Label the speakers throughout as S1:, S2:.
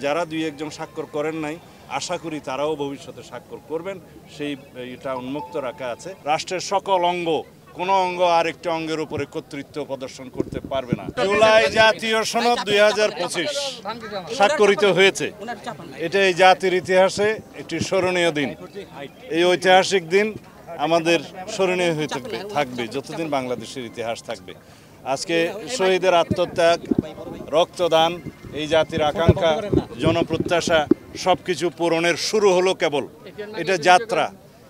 S1: যারা দুই একজন স্বাক্ষর করেন নাই আশা করি তারাও ভবিষ্যতে স্বাক্ষর করবেন, সেই এটা উন্মুক্ত রাখা আছে। রাষ্ট্রের সকল অঙ্গ কোনো অঙ্গ আরেকটি অঙ্গের উপরে কর্তৃত্ব প্রদর্শন করতে পারবে না। জুলাই জাতীয় সনদ 2025 স্বাক্ষরিত হয়েছে। এটা এই জাতির ইতিহাসে একটি স্মরণীয় দিন। এই ঐতিহাসিক দিন আমাদের স্মরণীয় হয়ে থাকবে যতদিন বাংলাদেশের ইতিহাস থাকবে। আজকে শহীদের আত্মত্যাগ, রক্তদান, এই জাতির আকাঙ্ক্ষা, জনপ্রত্যাশা সবকিছু পূরণের শুরু হলো কেবল। এটা যাত্রা।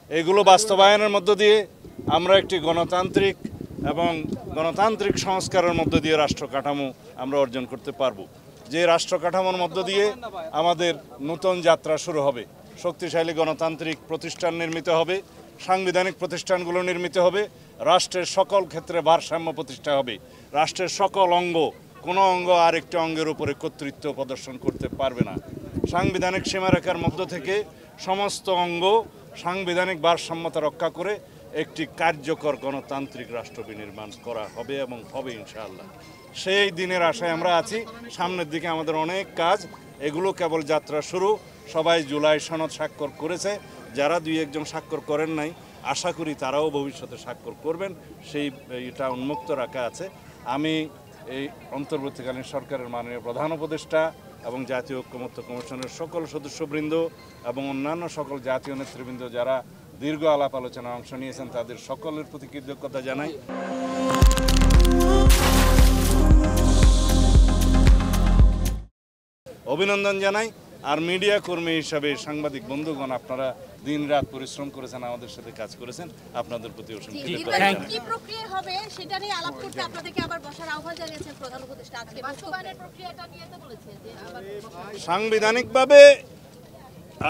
S1: এগুলো বাস্তবায়নের মধ্য দিয়ে আমরা একটি গণতান্ত্রিক এবং গণতান্ত্রিক সংস্কারের মধ্য দিয়ে রাষ্ট্র কাঠামো আমরা অর্জন করতে পারবো। যে রাষ্ট্র কাঠামোর মধ্য দিয়ে আমাদের নতুন যাত্রা শুরু হবে। শক্তিশালী গণতান্ত্রিক প্রতিষ্ঠান নির্মিত হবে, সাংবিধানিক প্রতিষ্ঠানগুলো নির্মিত হবে, রাষ্ট্রের সকল ক্ষেত্রে ভারসাম্য প্রতিষ্ঠা হবে। রাষ্ট্রের সকল অঙ্গ কোনো অঙ্গ আরেকটি অঙ্গের উপরে কর্তৃত্ব প্রদর্শন করতে পারবে না। সাংবিধানিক সীমারেখার মধ্য থেকে সমস্ত অঙ্গ সাংবিধানিক ভারসাম্যতা রক্ষা করে একটি কার্যকর গণতান্ত্রিক রাষ্ট্র বিনির্মাণ করা হবে এবং হবে ইনশাআল্লাহ। সেই দিনের আশায় আমরা আছি। সামনের দিকে আমাদের অনেক কাজ, এগুলো কেবল যাত্রা শুরু। সবাই জুলাই সনদ স্বাক্ষর করেছে, যারা দুই একজন স্বাক্ষর করেন নাই আশা করি তারাও ভবিষ্যতে স্বাক্ষর করবেন, সেই এটা উন্মুক্ত রাখা আছে। আমি এই অন্তর্বর্তীকালীন সরকারের মাননীয় প্রধান উপদেষ্টা এবং জাতীয় ঐক্যমত্য কমিশনের সকল সদস্যবৃন্দ এবং অন্যান্য সকল জাতীয় নেতৃবৃন্দ যারা দীর্ঘ আলাপ আলোচনায় অংশ নিয়েছেন তাদের সকলের প্রতি কৃতজ্ঞতা জানাই। অভিনন্দন জানাই। আর মিডিয়া কর্মী হিসাবে সাংবাদিক বন্ধুগণ, আপনারা দিন রাত পরিশ্রম করেছেন, আমাদের সাথে কাজ করেছেন, আপনাদের প্রতি অসংখ্য কৃতজ্ঞতা জানাই।
S2: কি প্রক্রিয়া হবে সেটা নিয়ে আলাপ করতে আপনাদেরকে আবার বসার আহ্বান জানিয়েছেন প্রধান উপদেষ্টা। আজকে বাস্তবায়নের প্রক্রিয়াটা নিয়ে তো বলেছে যে আবার
S1: সাংবিধানিকভাবে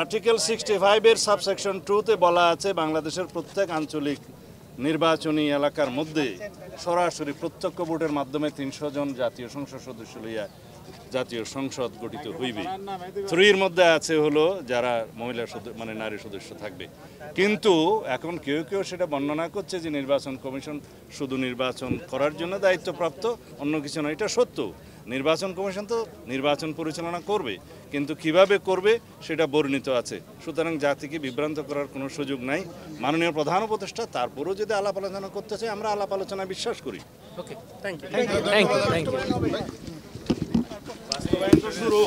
S1: আর্টিকেল 65 এর সাবসেকশন 2-তে বলা আছে বাংলাদেশের প্রত্যেক আঞ্চলিক নির্বাচনী এলাকার মধ্যে সরাসরি প্রত্যক্ষ ভোটের মাধ্যমে 300 জন জাতীয় সংসদ সদস্য লইয়া জাতীয় সংসদ গঠিত হইবে। 3-এর মধ্যে আছে হলো যারা মহিলা মানে নারী সদস্য থাকবে। কিন্তু এখন কেউ কেউ সেটা বর্ণনা করছে যে নির্বাচন কমিশন শুধু নির্বাচন করার জন্য দায়িত্বপ্রাপ্ত, অন্য কিছু নয়। এটা সত্য, নির্বাচন কমিশন তো নির্বাচন পরিচালনা করবে, কিন্তু কিভাবে করবে সেটা বর্ণিত আছে। সুতরাং জাতিকে বিভ্রান্ত করার কোনো সুযোগ নাই। মাননীয় প্রধান উপদেষ্টা তারপরেও যদি আলাপ আলোচনা করতে চাই, আমরা আলাপ আলোচনায় বিশ্বাস করি।
S3: ওকে, থ্যাংক ইউ।
S1: বাস্তবায়ন তো শুরু।